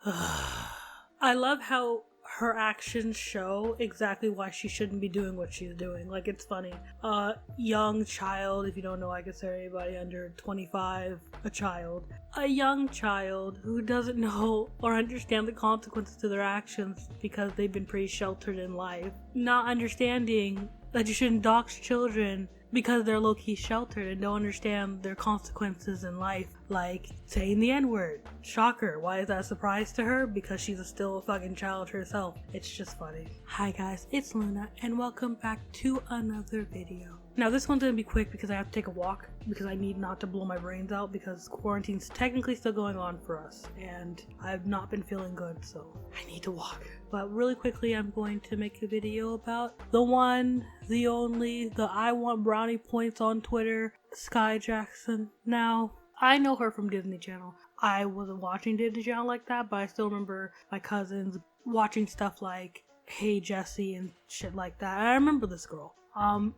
I love how her actions show exactly why she shouldn't be doing what she's doing. Like, it's funny. Young child, if you don't know, I consider anybody under 25 a child. A young child who doesn't know or understand the consequences to their actions because they've been pretty sheltered in life. Not understanding that you shouldn't dox children because they're low-key sheltered and don't understand their consequences in life, like saying the N-word. Shocker. Why is that a surprise to her? Because she's still a fucking child herself. It's just funny. Hi guys, it's Luna, and welcome back to another video. Now this one's gonna be quick because I have to take a walk because I need not to blow my brains out because quarantine's technically still going on for us and I've not been feeling good, so I need to walk. But really quickly, I'm going to make a video about the one, the only, the I want brownie points on Twitter, Skai Jackson. Now, I know her from Disney Channel. I wasn't watching Disney Channel like that, but I still remember my cousins watching stuff like Hey Jessie and shit like that. And I remember this girl.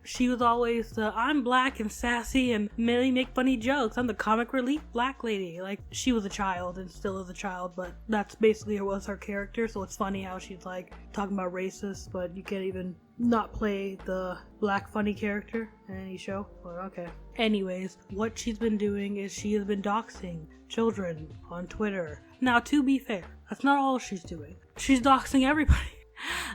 She was always the I'm black and sassy and merely make funny jokes. I'm the comic relief black lady. Like, she was a child and still is a child, but that's basically was her character. So it's funny how she's like talking about racist, but you can't even not play the black funny character in any show. But okay. Anyways, what she's been doing is she has been doxing children on Twitter. Now, to be fair, that's not all she's doing. She's doxing everybody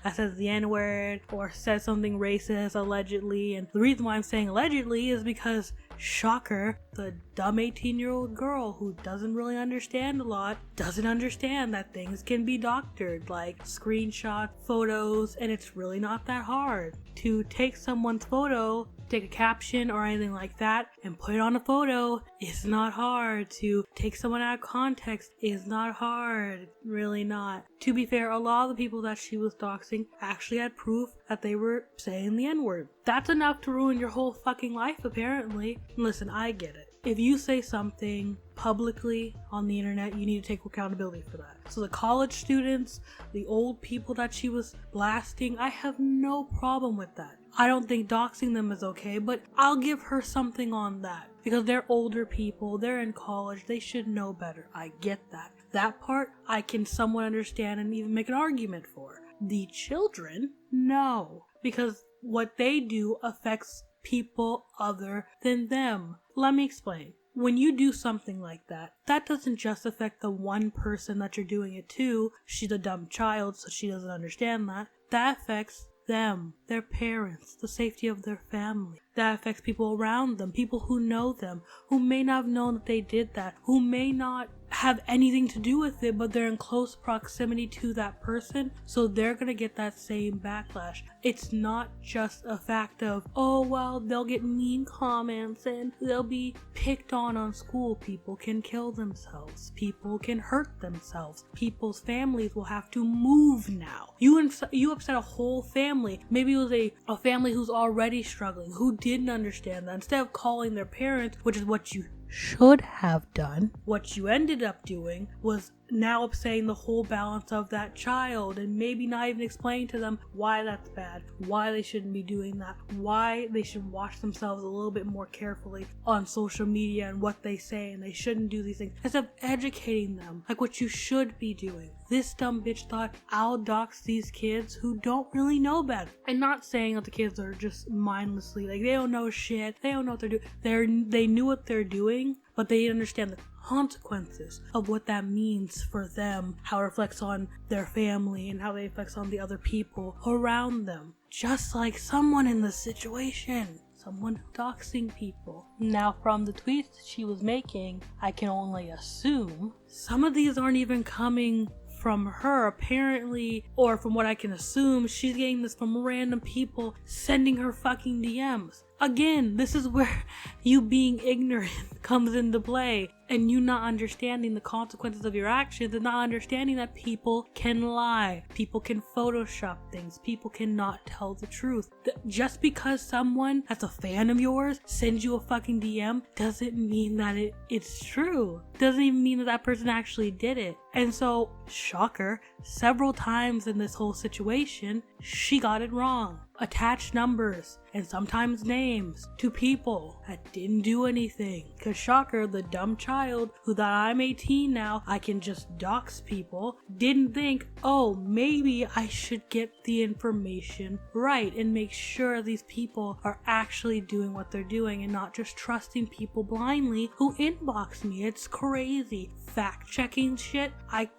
that says the N-word or says something racist allegedly. And the reason why I'm saying allegedly is because, shocker, the dumb 18-year-old girl who doesn't really understand a lot doesn't understand that things can be doctored, like screenshot photos, and it's really not that hard to take someone's photo, take a caption or anything like that and put it on a photo. It's not hard. To take someone out of context is not hard. Really not. To be fair, a lot of the people that she was doxing actually had proof that they were saying the N-word. That's enough to ruin your whole fucking life, apparently. Listen, I get it. If you say something publicly on the internet, you need to take accountability for that. So the college students, the old people that she was blasting, I have no problem with that. I don't think doxing them is okay, but I'll give her something on that. Because they're older people, they're in college, they should know better. I get that. That part, I can somewhat understand and even make an argument for. The children, no. Because what they do affects people other than them. Let me explain. When you do something like that, that doesn't just affect the one person that you're doing it to. She's a dumb child, so she doesn't understand that. That affects them, their parents, the safety of their family. That affects people around them, people who know them, who may not have known that they did that, who may not have anything to do with it, but they're in close proximity to that person, so they're gonna get that same backlash. It's not just a fact of, oh well, they'll get mean comments and they'll be picked on school. People can kill themselves, people can hurt themselves, people's families will have to move now. You upset a whole family. Maybe it was a family who's already struggling, who didn't understand that. Instead of calling their parents, which is what you should have done, what you ended up doing was now upsetting the whole balance of that child and maybe not even explaining to them why that's bad, why they shouldn't be doing that, why they should watch themselves a little bit more carefully on social media and what they say, and they shouldn't do these things, instead of educating them like what you should be doing. This dumb bitch thought, I'll dox these kids who don't really know better. And not saying that the kids are just mindlessly, like, they don't know shit, they don't know what they're doing. They knew what they're doing, but they didn't understand the consequences of what that means for them, how it reflects on their family and how it affects on the other people around them. Just like someone in this situation, someone doxing people. Now, from the tweets that she was making, I can only assume some of these aren't even coming from her, apparently, or from what I can assume, she's getting this from random people sending her fucking DMs. Again, this is where you being ignorant comes into play, and you not understanding the consequences of your actions and not understanding that people can lie, people can Photoshop things, people cannot tell the truth. Just because someone that's a fan of yours sends you a fucking DM doesn't mean that it's true. Doesn't even mean that person actually did it. And so, shocker, several times in this whole situation, she got it wrong. Attached numbers and sometimes names to people that didn't do anything. Cause shocker, the dumb child child who thought I'm 18 now, I can just dox people, didn't think, oh, maybe I should get the information right and make sure these people are actually doing what they're doing and not just trusting people blindly who inbox me. It's crazy. Fact checking shit, I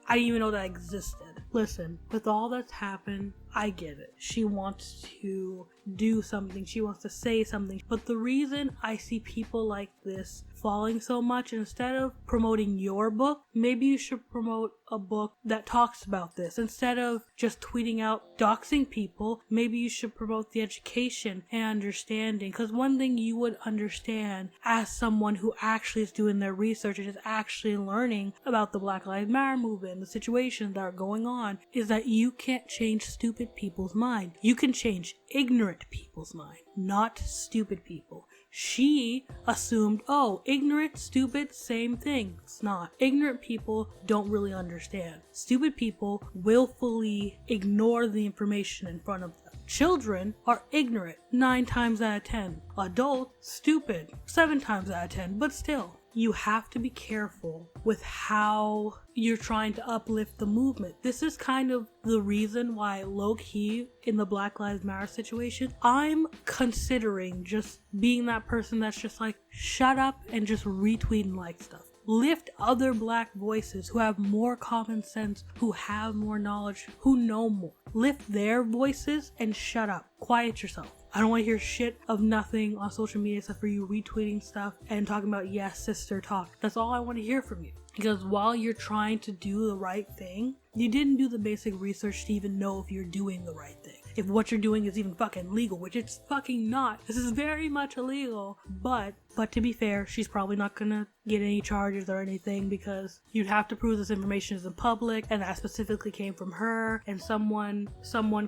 didn't even know that existed. Listen, with all that's happened, I get it. She wants to do something. She wants to say something. But the reason I see people like this falling so much, instead of promoting your book, maybe you should promote a book that talks about this. Instead of just tweeting out doxing people, maybe you should promote the education and understanding. Because one thing you would understand as someone who actually is doing their research and is actually learning about the Black Lives Matter movement, the situations that are going on, is that you can't change stupid people's mind. You can change ignorant people's mind, not stupid people. She assumed, oh, ignorant, stupid, same thing. It's not. Ignorant people don't really understand. Stupid people willfully ignore the information in front of them. Children are ignorant 9 times out of 10. Adults, stupid 7 times out of 10, but still. You have to be careful with how you're trying to uplift the movement. This is kind of the reason why low-key in the Black Lives Matter situation, I'm considering just being that person that's just like, shut up and just retweet and like stuff. Lift other black voices who have more common sense, who have more knowledge, who know more. Lift their voices and shut up. Quiet yourself. I don't want to hear shit of nothing on social media except for you retweeting stuff and talking about yes, sister talk. That's all I want to hear from you. Because while you're trying to do the right thing, you didn't do the basic research to even know if you're doing the right thing. If what you're doing is even fucking legal, which it's fucking not. This is very much illegal. But to be fair, she's probably not gonna get any charges or anything because you'd have to prove this information isn't public and that specifically came from her and someone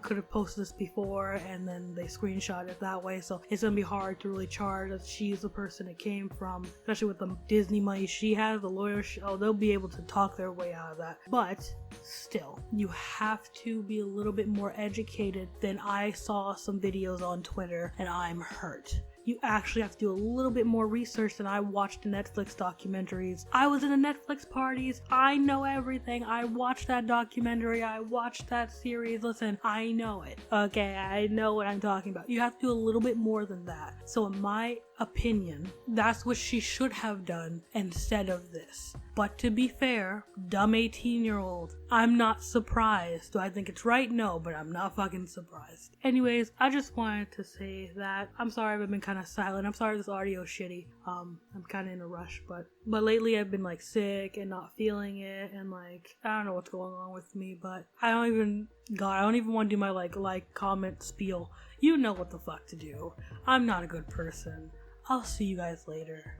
could have posted this before and then they screenshot it that way. So it's gonna be hard to really charge that she's the person it came from, especially with the Disney money she has, the lawyers, they'll be able to talk their way out of that. But still, you have to be a little bit more educated than I saw some videos on Twitter and I'm hurt. You actually have to do a little bit more research than I watched Netflix documentaries. I was in the Netflix parties. I know everything. I watched that documentary. I watched that series. Listen, I know it. Okay, I know what I'm talking about. You have to do a little bit more than that. So in my opinion, that's what she should have done instead of this. But to be fair, dumb 18-year-old, I'm not surprised. Do I think it's right? No, but I'm not fucking surprised. Anyways, I just wanted to say that I'm sorry I've been kind of silent. I'm sorry this audio is shitty. I'm kind of in a rush, but lately I've been like sick and not feeling it and like I don't know what's going on with me, but I don't even want to do my like comment spiel. You know what the fuck to do. I'm not a good person. I'll see you guys later.